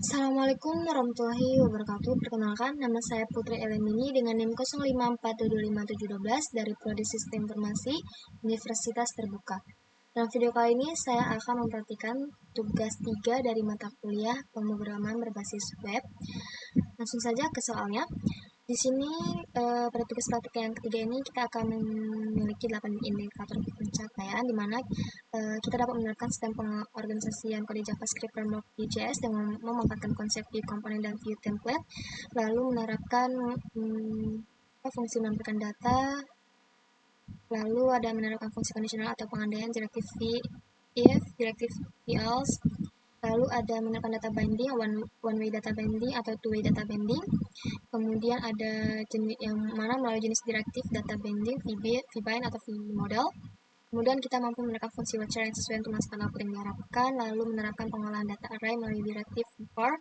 Assalamualaikum warahmatullahi wabarakatuh. Perkenalkan, nama saya Putri Elemini dengan NIM 05422512 dari Prodi Sistem Informasi Universitas Terbuka. Dalam video kali ini, saya akan memperhatikan tugas 3 dari mata kuliah pemrograman berbasis web. Langsung saja ke soalnya. Di sini pada tugas praktik yang ketiga ini kita akan memiliki 8 indikator pencapaian di mana kita dapat menerapkan sistem pengorganisasian kode JavaScript framework Vue.js dengan memanfaatkan konsep view component dan view template, lalu menerapkan fungsi menampilkan data, lalu ada menerapkan fungsi conditional atau pengandaian direktif if, direktif else, lalu ada menerapkan data binding, one way data binding atau two way data binding. Kemudian ada jenis yang mana melalui jenis direktif data binding, vbind atau vmodel. Kemudian kita mampu menerapkan fungsi watcher yang sesuai untuk masukan output yang diharapkan, lalu menerapkan pengolahan data array melalui direktif for,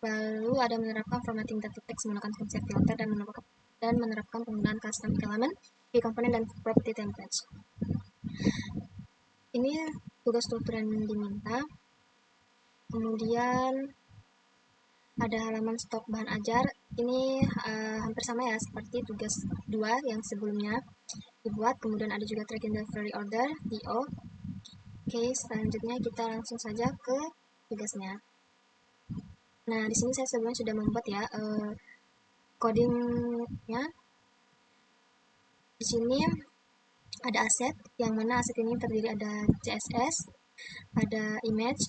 lalu ada menerapkan formatting data text menggunakan konsep filter dan menerapkan penggunaan custom element, key component, dan property templates. Ini tugas struktur yang diminta. Kemudian ada halaman stok bahan ajar. Ini hampir sama ya seperti tugas 2 yang sebelumnya dibuat. Kemudian ada juga tracking delivery order DO. Oke, selanjutnya kita langsung saja ke tugasnya. Nah, di sini saya sebelumnya sudah membuat ya codingnya. Di sini ada aset, yang mana aset ini terdiri ada CSS, ada image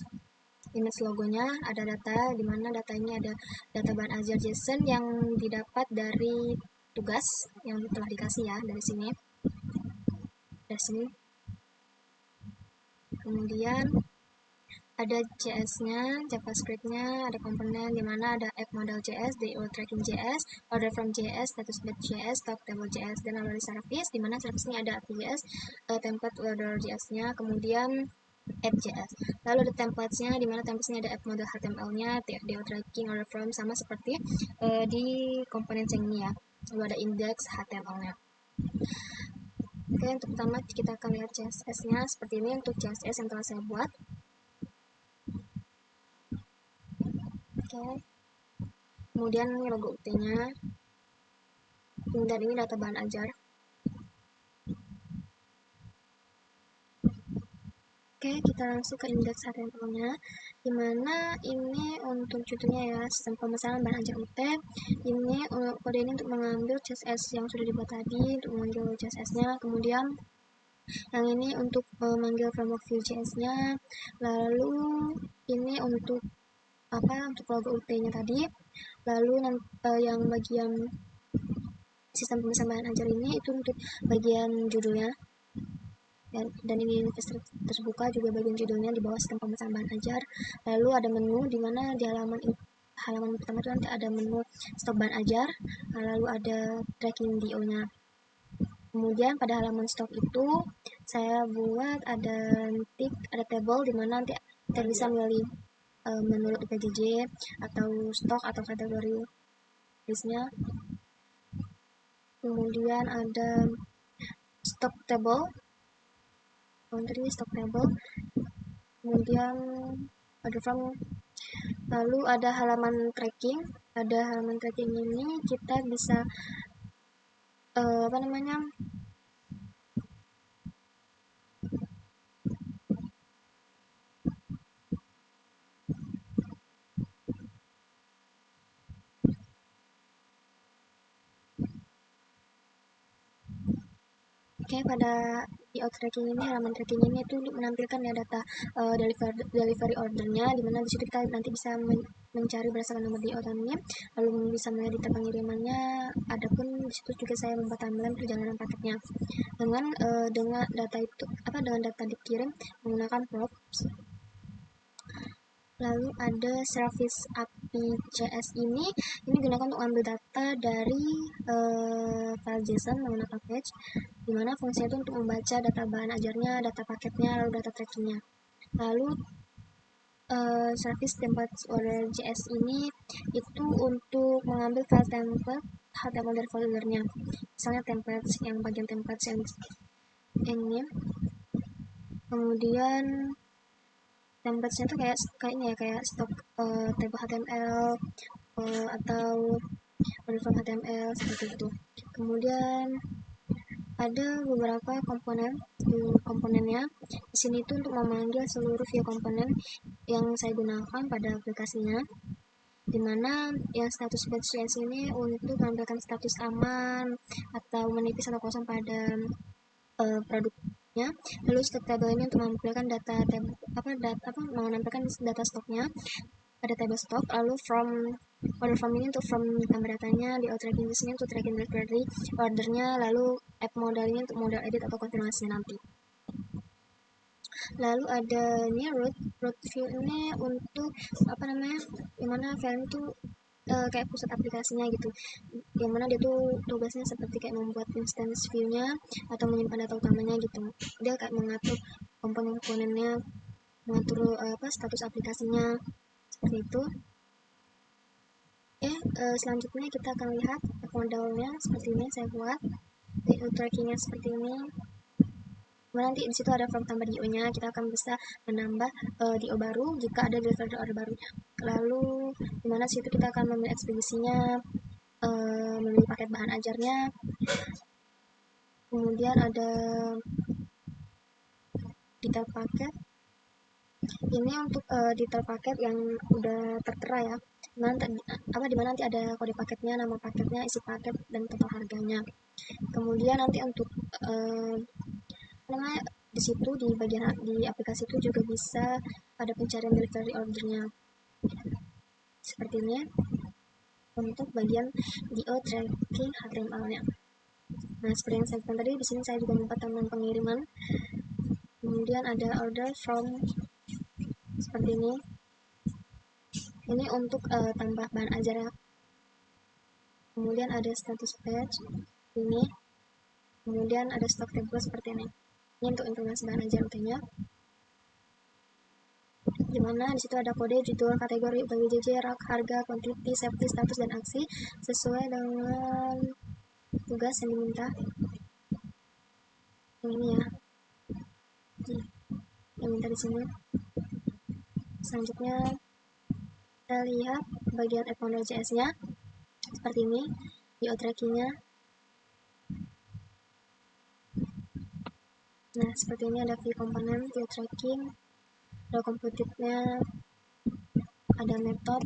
logonya, ada data, di mana data ini ada data bahan ajar JSON yang didapat dari tugas yang telah dikasih ya dari sini. Kemudian ada JS-nya, JavaScript-nya, ada komponen di mana ada app model JS, DO tracking JS, order from JS, status batch JS, stock table JS, dan lalu service di mana service ini ada API.js, template order JS-nya, kemudian app JS. Lalu ada templates-nya di mana templates-nya ada app model HTML-nya, DO tracking, order from sama seperti di komponen yang ini ya. Lalu ada index HTML-nya. Oke, untuk pertama kita akan lihat CSS-nya seperti ini untuk CSS yang telah saya buat. Oke. Kemudian logo UT-nya. Dan ini data bahan ajar. Oke, kita langsung ke indeks HTML-nya, dimana ini untuk judulnya ya, sistem pemesanan bahan ajar UT. Ini kode ini untuk mengambil CSS yang sudah dibuat tadi, untuk mengambil CSS-nya. Kemudian yang ini untuk memanggil framework Vue.js-nya. Lalu ini untuk untuk logo UT-nya tadi. Lalu yang bagian sistem pemesanan bahan ajar ini itu untuk bagian judulnya. Dan ini universitas terbuka juga bagian judulnya di bawah sistem pemesanan bahan ajar. Lalu ada menu di mana di halaman pertama itu nanti ada menu stok bahan ajar, lalu ada tracking DO-nya. Kemudian pada halaman stok itu saya buat ada table di mana nanti kita bisa memilih menurut PJJ atau stok atau kategori listnya. Kemudian ada stock table, stock table, kemudian ada from, lalu ada halaman tracking. Ada halaman tracking ini kita bisa Oke, pada di tracking ini, halaman tracking ini itu untuk menampilkan ya data delivery ordernya, dimana di situ kita nanti bisa mencari berdasarkan nomor DO ini, lalu bisa melihat data pengirimannya. Adapun di situ juga saya membuat timeline perjalanan paketnya dengan data itu dengan data dikirim menggunakan props. Lalu ada service API.js ini digunakan untuk ambil data dari file JSON menggunakan fetch, dimana fungsinya itu untuk membaca data bahan ajarnya, data paketnya, lalu data trackingnya. Lalu service template order JS ini itu untuk mengambil file template HTML dari foldernya, misalnya template yang bagian template yang ini. Kemudian template-nya tuh kayak stok table HTML atau order form HTML seperti itu. Kemudian ada beberapa komponennya. Di sini tuh untuk memanggil seluruh view komponen yang saya gunakan pada aplikasinya, dimana yang status batch ini untuk menampilkan status aman atau menipis atau kosong pada produknya. Lalu stok table ini untuk menampilkan menampilkan data stoknya pada table stock. Lalu order form ini untuk form tambah datanya, di tracking di sini untuk tracking delivery ordernya, lalu app modal ini untuk modal edit atau konfirmasi nanti. Lalu ada ini root view ini untuk dimana file itu kayak pusat aplikasinya gitu, yang mana dia tuh tugasnya seperti kayak membuat instance view-nya atau menyimpan data utamanya gitu. Dia kayak mengatur komponen-komponennya, mengatur status aplikasinya seperti itu. Selanjutnya kita akan lihat modalnya seperti ini saya buat, trackingnya seperti ini. Nanti di situ ada form tambah DO-nya, kita akan bisa menambah DO baru jika ada delivery order barunya. Lalu dimana situ kita akan memilih ekspedisinya, memilih paket bahan ajarnya. Kemudian ada detail paket. Ini untuk detail paket yang udah tertera ya. Dimana nanti ada kode paketnya, nama paketnya, isi paket, dan total harganya. Kemudian nanti untuk di situ di bagian di aplikasi itu juga bisa ada pencarian delivery ordernya seperti ini untuk bagian DO tracking HTML-nya. Nah, seperti yang saya katakan tadi, di sini saya juga membuat tambahan pengiriman. Kemudian ada order from seperti ini. Ini untuk tambah bahan ajar ya. Kemudian ada status page ini. Kemudian ada stock table seperti ini. Ini untuk informasi bahan ajar utama. Dimana di situ ada kode, judul, kategori, UPWJJ, rak, harga, quantity, safety, status, dan aksi sesuai dengan tugas yang diminta. Ini ya, yang minta di sini. Selanjutnya kita lihat bagian app.js-nya seperti ini, DO tracking-nya. Nah, seperti ini ada view komponen, DO tracking, ada completed-nya, ada method,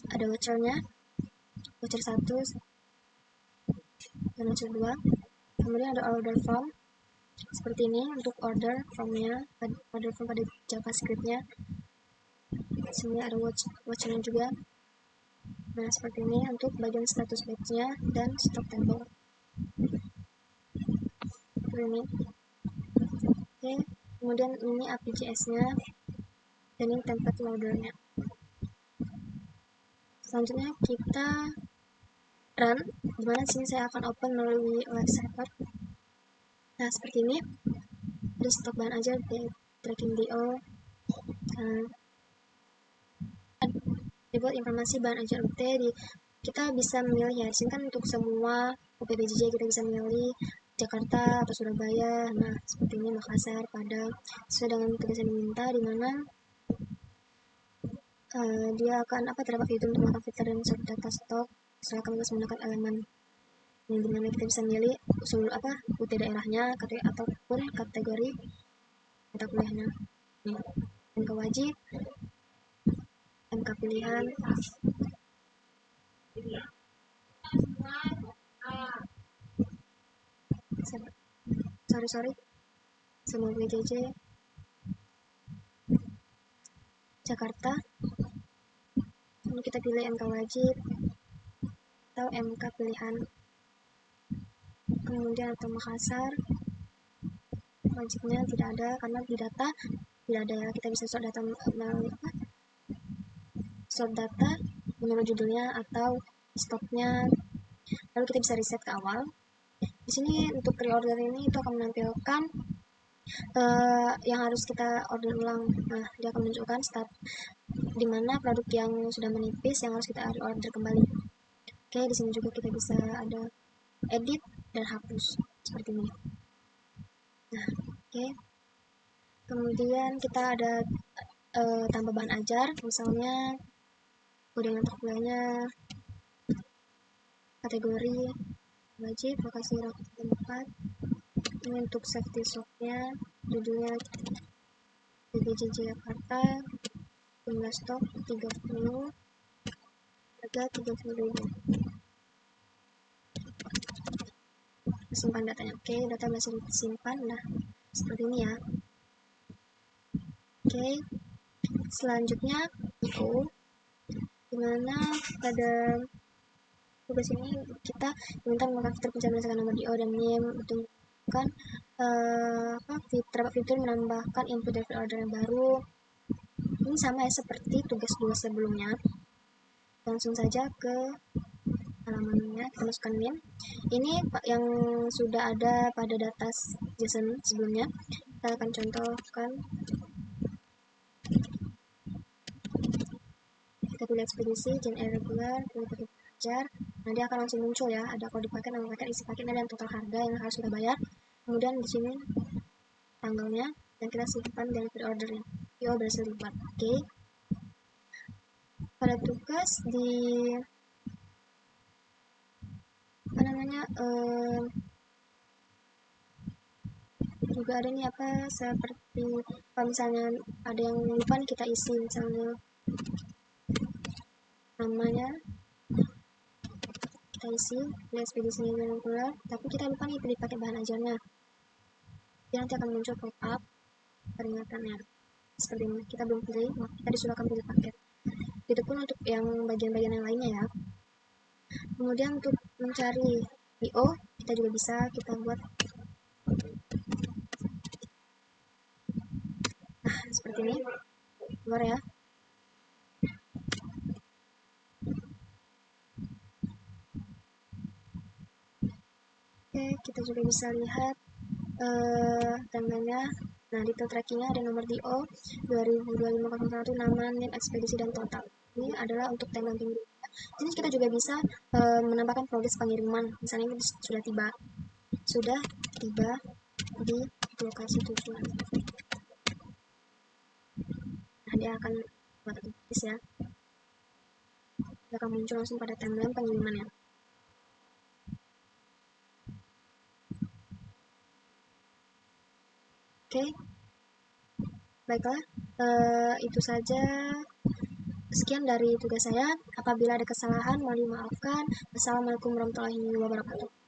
ada voucher-nya, voucher 1 dan voucher 2. Kemudian ada order form seperti ini untuk order formnya, order form pada JavaScript-nya. Sini ada voucher-nya juga. Nah, seperti ini untuk bagian status batch-nya dan stock table. Ini. Oke, kemudian ini API.js-nya dan ini template loader-nya. Selanjutnya kita run, dimana sini saya akan open melalui web server. Nah, seperti ini. Ada stok bahan aja, tracking DO. Dibuat informasi bahan ajar UT, kita bisa memilih ya. Di sini kan untuk semua UPBJJ kita bisa memilih Jakarta atau Surabaya. Nah, seperti ini Makassar, Padang, sesuai dengan tugas yang diminta, di mana dia akan terdapat fitur untuk melakukan filter dan sort data stok setelah kami menggunakan elemen yang dimana kita bisa memilih seluruh UT daerahnya ataupun kategori mata kuliahnya. MK wajib, MK pilihan, sorry semua BJJ Jakarta. Lalu kita pilih MK wajib atau MK pilihan, kemudian atau Makassar. Wajibnya tidak ada karena di data tidak ada ya. Kita bisa sort data menurut judulnya atau stoknya, lalu kita bisa reset ke awal. Di sini untuk reorder ini itu akan menampilkan yang harus kita order ulang. Nah, dia akan menunjukkan di mana produk yang sudah menipis yang harus kita order kembali. Oke, di sini juga kita bisa ada edit dan hapus. seperti ini. Nah, oke. Kemudian kita ada tambah bahan ajar, misalnya kode mata kuliahnya, kategori wajib, lokasi tempat. Ini untuk safety shocknya, judulnya BPJJ Jakarta, jumlah stok 30, harga 30.000. Simpan datanya. Oke, data masih disimpan. Nah, seperti ini ya. Oke, selanjutnya itu dimana pada tugas ini kita diminta menggunakan fitur pencarian berdasarkan nomor DO dan NIM untuk kan fitur menambahkan input dari order yang baru. Ini sama ya seperti tugas 2 sebelumnya. Langsung saja ke halamannya, kita masukkan NIM. Ini yang sudah ada pada data JSON sebelumnya. Kita akan contohkan. Kita pilih ekspedisi, gen irregular, pilih paket ajar. Nah, dia akan langsung muncul ya, ada kode paket, nama paket, isi paketnya, dan total harga yang harus kita bayar. Kemudian di sini tanggalnya, dan kita simpan dari pre-ordernya. PO berhasil dibuat. Oke. Pada tugas di apa namanya juga ada nih seperti kalau misalnya ada yang lupa nih kita isi, misalnya namanya kita isi di ekspedisinya yang keluar, tapi kita lupa nih pilih pakai bahan ajarnya, dia nanti akan muncul pop up peringatannya seperti ini. Kita belum pilih, maka kita disuruh akan pilih paket. Itu pun untuk yang bagian-bagian yang lainnya ya. Kemudian untuk mencari PO kita juga bisa kita buat seperti ini, keluar ya. Oke, kita juga bisa lihat tanggalnya. Nah, detail trackingnya ada nomor DO 202501, nama, NIM, ekspedisi, dan total. Ini adalah untuk timeline pengiriman. Jadi kita juga bisa menambahkan progres pengiriman. Misalnya ini sudah tiba di lokasi tujuan. Nah, dia akan buat otomatis ya. Dia akan muncul langsung pada timeline pengirimannya. Oke, baiklah, itu saja. Sekian dari tugas saya. Apabila ada kesalahan, mohon dimaafkan. Wassalamualaikum warahmatullahi wabarakatuh.